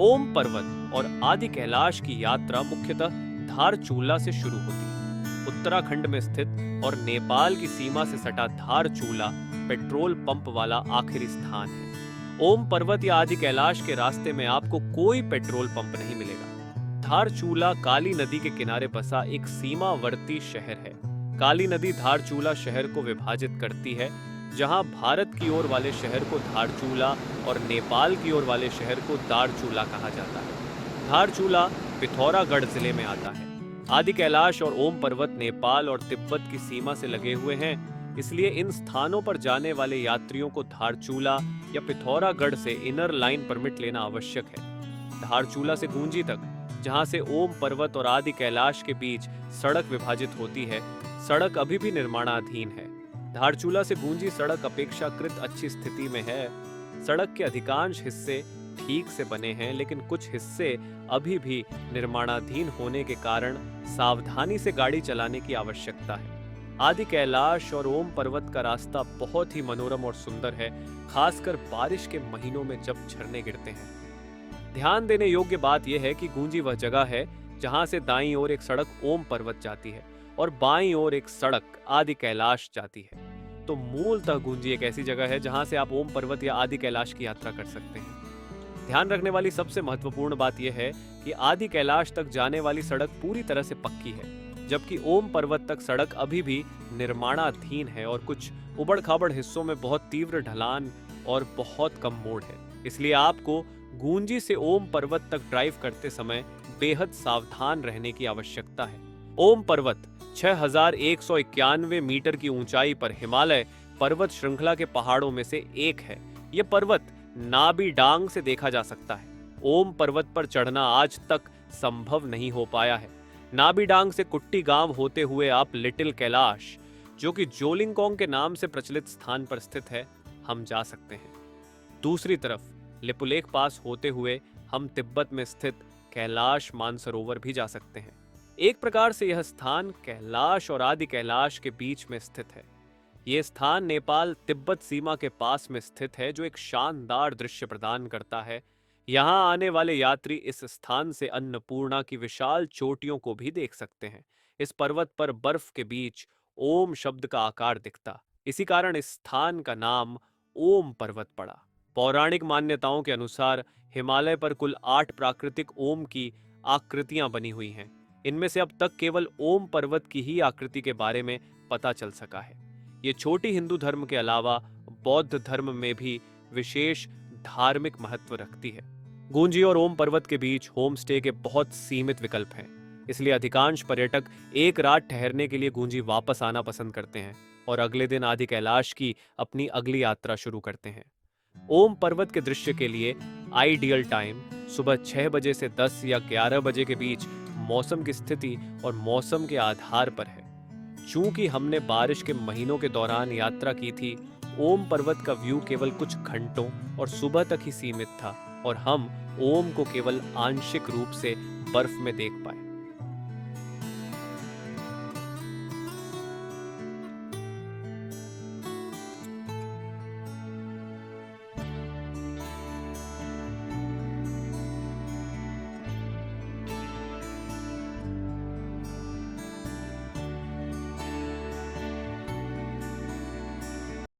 ओम पर्वत और आदि कैलाश की यात्रा मुख्यतः धारचूला से शुरू होती है। उत्तराखंड में स्थित और नेपाल की सीमा से सटा धारचूला पेट्रोल पंप वाला आखिरी स्थान है। ओम पर्वत या आदि कैलाश के रास्ते में आपको कोई पेट्रोल पंप नहीं मिलेगा। धारचूला काली नदी के किनारे बसा एक सीमावर्ती शहर है। काली नदी धारचूला शहर को विभाजित करती है, जहां भारत की ओर वाले शहर को धारचूला और नेपाल की ओर वाले शहर को दारचूला कहा जाता है। धारचूला पिथौरागढ़ जिले में आता है। आदि कैलाश और ओम पर्वत नेपाल और तिब्बत की सीमा से लगे हुए हैं, इसलिए इन स्थानों पर जाने वाले यात्रियों को धारचूला या पिथौरागढ़ से इनर लाइन परमिट लेना आवश्यक है। धारचूला से गूंजी तक, जहां से ओम पर्वत और आदि कैलाश के बीच सड़क विभाजित होती है, सड़क अभी भी निर्माणाधीन है। धारचूला से गूंजी सड़क अपेक्षाकृत अच्छी स्थिति में है। सड़क के अधिकांश हिस्से ठीक से बने हैं, लेकिन कुछ हिस्से अभी भी निर्माणाधीन होने के कारण सावधानी से गाड़ी चलाने की आवश्यकता है। आदि कैलाश और ओम पर्वत का रास्ता बहुत ही मनोरम और सुंदर है, खासकर बारिश के महीनों में जब झरने गिरते हैं। ध्यान देने योग्य बात यह है कि गूंजी वह जगह है जहां से दाईं ओर एक सड़क ओम पर्वत जाती है और बाईं ओर एक सड़क आदि कैलाश जाती है। तो मूलतः गूंजी एक ऐसी जगह है जहां से आप ओम पर्वत या आदि कैलाश की यात्रा कर सकते हैं। ध्यान रखने वाली सबसे महत्वपूर्ण बात यह है कि आदि कैलाश तक जाने वाली सड़क पूरी तरह से पक्की है, जबकि ओम पर्वत तक सड़क अभी भी निर्माणाधीन है और कुछ उबड़-खाबड़ हिस्सों में बहुत तीव्र ढलान और बहुत कम मोड़ है। इसलिए आपको गूंजी से ओम पर्वत तक ड्राइव करते समय बेहद सावधान रहने की आवश्यकता है। ओम पर्वत 6191 मीटर की ऊंचाई पर हिमालय पर्वत श्रृंखला के पहाड़ों में से एक है। यह पर्वत नाबी डांग से देखा जा सकता है। ओम पर्वत पर चढ़ना आज तक संभव नहीं हो पाया है। नाबी डांग से कुट्टी गांव होते हुए आप लिटिल कैलाश, जो कि जोलिंगकोंग के नाम से प्रचलित स्थान पर स्थित है, हम जा सकते हैं। दूसरी तरफ लिपुलेख पास होते हुए हम तिब्बत में स्थित कैलाश मानसरोवर भी जा सकते हैं। एक प्रकार से यह स्थान कैलाश और आदि कैलाश के बीच में स्थित है। यह स्थान नेपाल तिब्बत सीमा के पास में स्थित है, जो एक शानदार दृश्य प्रदान करता है। यहाँ आने वाले यात्री इस स्थान से अन्नपूर्णा की विशाल चोटियों को भी देख सकते हैं। इस पर्वत पर बर्फ के बीच ओम शब्द का आकार दिखता, इसी कारण इस स्थान का नाम ओम पर्वत पड़ा। पौराणिक मान्यताओं के अनुसार हिमालय पर कुल 8 प्राकृतिक ओम की आकृतियां बनी हुई हैं। इनमें से अब तक केवल ओम पर्वत की ही आकृति के बारे में पता चल सका है। ये छोटी हिंदू धर्म के अलावा बौद्ध धर्म में भी विशेष धार्मिक महत्व रखती है। गूंजी और ओम पर्वत के बीच होम स्टे के बहुत सीमित विकल्प हैं, इसलिए अधिकांश पर्यटक एक रात ठहरने के लिए गूंजी वापस आना पसंद करते हैं और अगले दिन आदि कैलाश की अपनी अगली यात्रा शुरू करते हैं। ओम पर्वत के दृश्य के लिए आइडियल टाइम सुबह 6 बजे से 10 या 11 बजे के बीच मौसम की स्थिति और मौसम के आधार पर है। चूंकि हमने बारिश के महीनों के दौरान यात्रा की थी, ओम पर्वत का व्यू केवल कुछ घंटों और सुबह तक ही सीमित था और हम ओम को केवल आंशिक रूप से बर्फ में देख पाए।